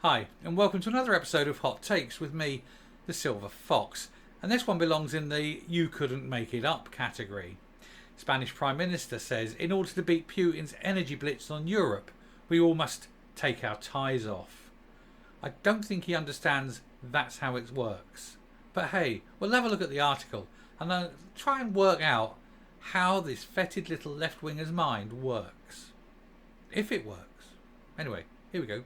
Hi, and welcome to another episode of Hot Takes with me, the Silver Fox. And this one belongs in the you couldn't make it up category. Spanish Prime Minister says in order to beat Putin's energy blitz on Europe, we all must take our ties off. I don't think he understands that's how it works. But hey, we'll have a look at the article and I'll try and work out how this fetid little left-winger's mind works. If it works. Anyway, here we go.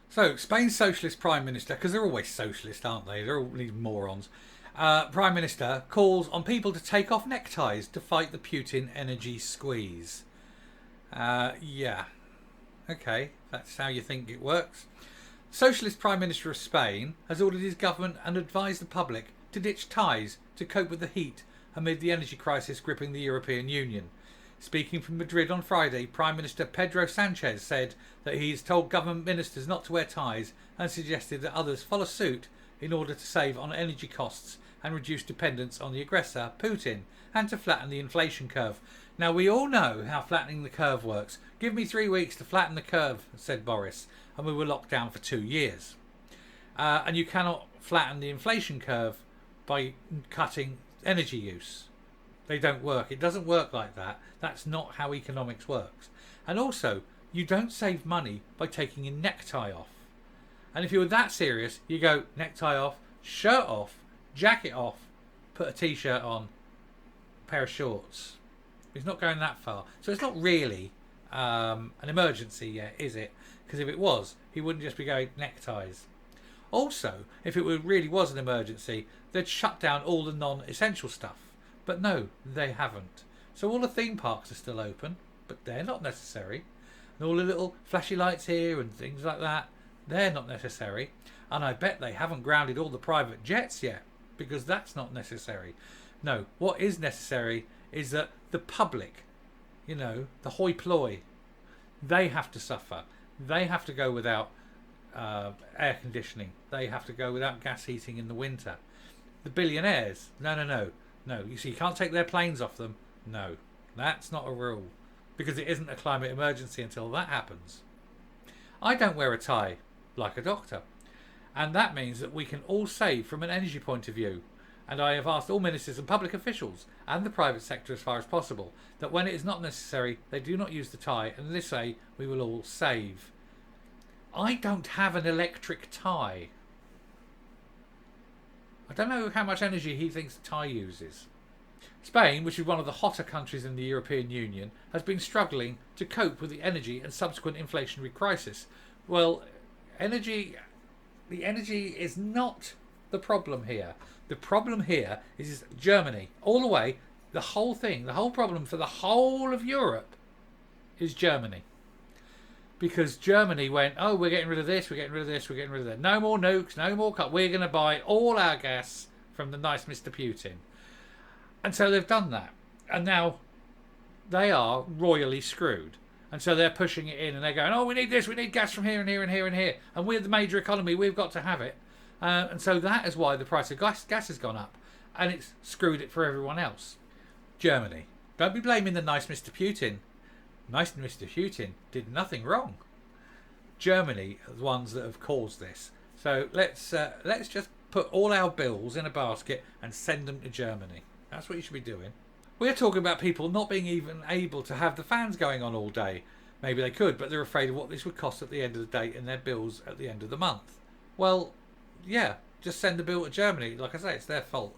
So, Spain's socialist Prime Minister, because they're always socialist, aren't they? They're all these morons. Prime Minister calls on people to take off neckties to fight the Putin energy squeeze. Yeah. Okay, that's how you think it works. Socialist Prime Minister of Spain has ordered his government and advised the public to ditch ties to cope with the heat amid the energy crisis gripping the European Union. Speaking from Madrid on Friday, Prime Minister Pedro Sanchez said that he's told government ministers not to wear ties and suggested that others follow suit in order to save on energy costs and reduce dependence on the aggressor, Putin, and to flatten the inflation curve. Now, we all know how flattening the curve works. Give me 3 weeks to flatten the curve, said Boris, and we were locked down for 2 years. And you cannot flatten the inflation curve by cutting energy use. They don't work. It doesn't work like that. That's not how economics works. And also, you don't save money by taking your necktie off. And if you were that serious, you go necktie off, shirt off, jacket off, put a t-shirt on, a pair of shorts. It's not going that far. So it's not really an emergency yet, is it? Because if it was, he wouldn't just be going neckties. Also, if it really was an emergency, they'd shut down all the non-essential stuff. But no, they haven't. So all the theme parks are still open, but they're not necessary. And all the little flashy lights here and things like that, they're not necessary. And I bet they haven't grounded all the private jets yet, because that's not necessary. No, what is necessary is that the public, the hoi polloi, they have to suffer. They have to go without air conditioning. They have to go without gas heating in the winter. The billionaires, no, you see, you can't take their planes off them. No, that's not a rule. Because it isn't a climate emergency until that happens. I don't wear a tie, like a doctor. And that means that we can all save from an energy point of view. And I have asked all ministers and public officials, and the private sector as far as possible, that when it is not necessary, they do not use the tie, and this way we will all save. I don't have an electric tie. I don't know how much energy he thinks the tie uses. Spain, which is one of the hotter countries in the European Union, has been struggling to cope with the energy and subsequent inflationary crisis. Well, the energy is not the problem here. The problem here is Germany. All the way, the whole problem for the whole of Europe is Germany. Because Germany went, oh, we're getting rid of this, we're getting rid of this, we're getting rid of that. No more nukes, no more cut. We're going to buy all our gas from the nice Mr. Putin. And so they've done that. And now they are royally screwed. And so they're pushing it in and they're going, oh, we need this, we need gas from here and here and here and here. And we're the major economy, we've got to have it. And so that is why the price of gas has gone up. And it's screwed it for everyone else. Germany. Don't be blaming the nice Mr. Putin. Nice Mr. Putin did nothing wrong. Germany are the ones that have caused this. So let's just put all our bills in a basket and send them to Germany. That's what you should be doing. We're talking about people not being even able to have the fans going on all day. Maybe they could, but they're afraid of what this would cost at the end of the day in their bills at the end of the month. Well, yeah, just send the bill to Germany. Like I say, it's their fault.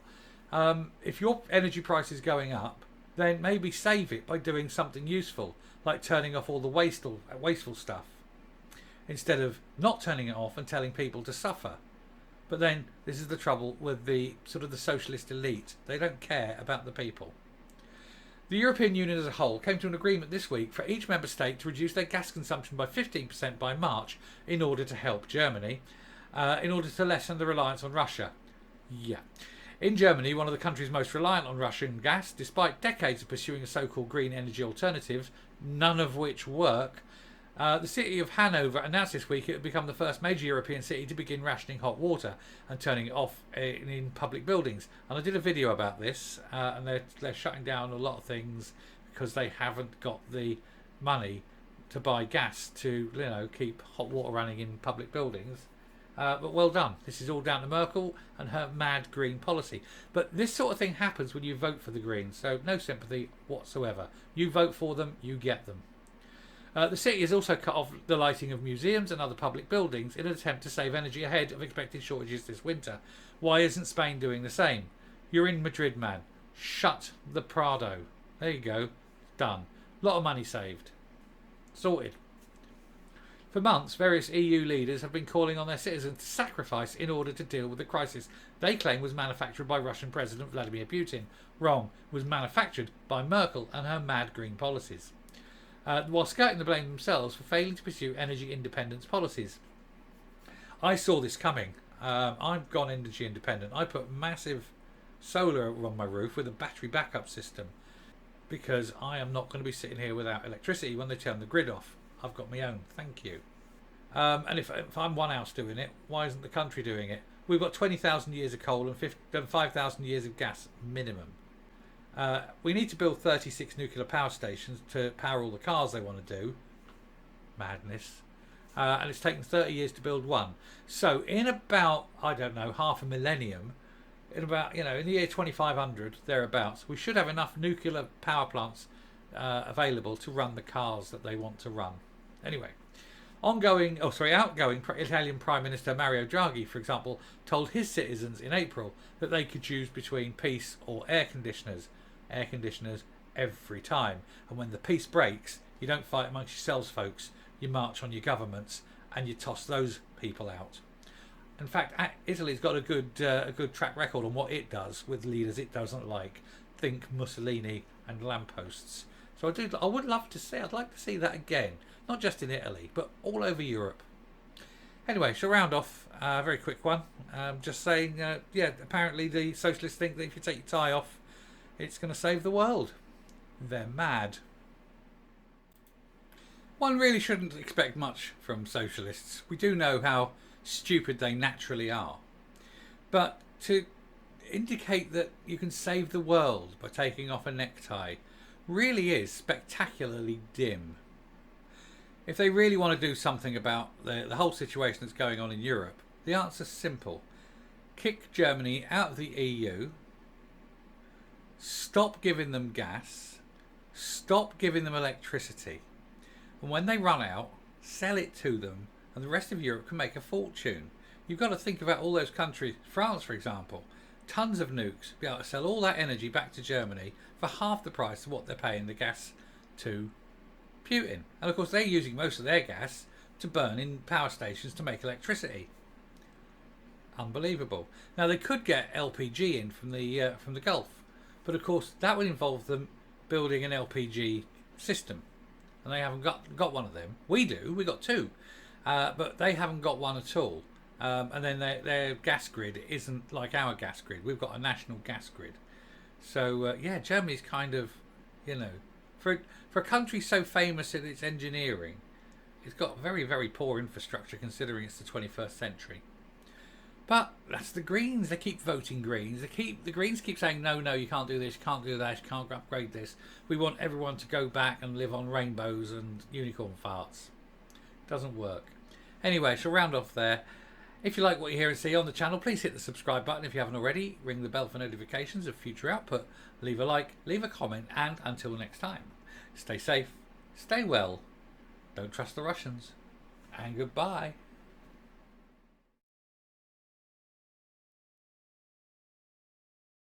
If your energy price is going up, then maybe save it by doing something useful, like turning off all the wasteful stuff, instead of not turning it off and telling people to suffer. But then this is the trouble with the sort of the socialist elite. They don't care about the people. The European Union as a whole came to an agreement this week for each member state to reduce their gas consumption by 15% by March in order to help Germany, in order to lessen the reliance on Russia. Yeah. In Germany, one of the countries most reliant on Russian gas, despite decades of pursuing a so-called green energy alternative, none of which work, the city of Hanover announced this week it would become the first major European city to begin rationing hot water and turning it off in public buildings. And I did a video about this, and they're shutting down a lot of things because they haven't got the money to buy gas to, you know, keep hot water running in public buildings. But well done. This is all down to Merkel and her mad green policy. But this sort of thing happens when you vote for the Greens, so no sympathy whatsoever. You vote for them, you get them. The city has also cut off the lighting of museums and other public buildings in an attempt to save energy ahead of expected shortages this winter. Why isn't Spain doing the same? You're in Madrid, man. Shut the Prado. There you go. Done. Lot of money saved. Sorted. For months, various EU leaders have been calling on their citizens to sacrifice in order to deal with the crisis they claim was manufactured by Russian President Vladimir Putin. Wrong. Was manufactured by Merkel and her mad green policies. While skirting the blame themselves for failing to pursue energy independence policies. I saw this coming. I've gone energy independent. I put massive solar on my roof with a battery backup system because I am not going to be sitting here without electricity when they turn the grid off. I've got my own, thank you. And if I'm one house doing it, why isn't the country doing it? We've got 20,000 years of coal and 5,000 years of gas minimum. We need to build 36 nuclear power stations to power all the cars they want to do. Madness. And it's taken 30 years to build one. So in about, I don't know, half a millennium, in about, in the year 2500, thereabouts, we should have enough nuclear power plants available to run the cars that they want to run. Anyway, outgoing Italian Prime Minister Mario Draghi, for example, told his citizens in April that they could choose between peace or air conditioners. Air conditioners every time. And when the peace breaks, you don't fight amongst yourselves, folks. You march on your governments and you toss those people out. In fact, Italy's got a good track record on what it does with leaders it doesn't like. Think Mussolini and lampposts. So I'd like to see that again. Not just in Italy, but all over Europe. Anyway, so round off, very quick one. Just saying, apparently the socialists think that if you take your tie off, it's going to save the world. They're mad. One really shouldn't expect much from socialists. We do know how stupid they naturally are. But to indicate that you can save the world by taking off a necktie really is spectacularly dim. If they really want to do something about the whole situation that's going on in Europe, the answer's simple. Kick Germany out of the EU, stop giving them gas, stop giving them electricity, and when they run out, sell it to them, and the rest of Europe can make a fortune. You've got to think about all those countries, France for example, tons of nukes, be able to sell all that energy back to Germany for half the price of what they're paying the gas to Putin. And of course they're using most of their gas to burn in power stations to make electricity. Unbelievable. Now they could get LPG in from the Gulf, but of course that would involve them building an LPG system, and they haven't got one of them. We do. We got two, but they haven't got one at all. And then their gas grid isn't like our gas grid. We've got a national gas grid. So Germany's kind of, for a country so famous in its engineering, it's got very, very poor infrastructure considering it's the 21st century. But that's the Greens. They keep voting Greens. The Greens keep saying, no, you can't do this, you can't do that, you can't upgrade this. We want everyone to go back and live on rainbows and unicorn farts. Doesn't work. Anyway, so round off there. If you like what you hear and see on the channel, please hit the subscribe button if you haven't already. Ring the bell for notifications of future output. Leave a like, leave a comment, and until next time, stay safe, stay well, don't trust the Russians, and goodbye.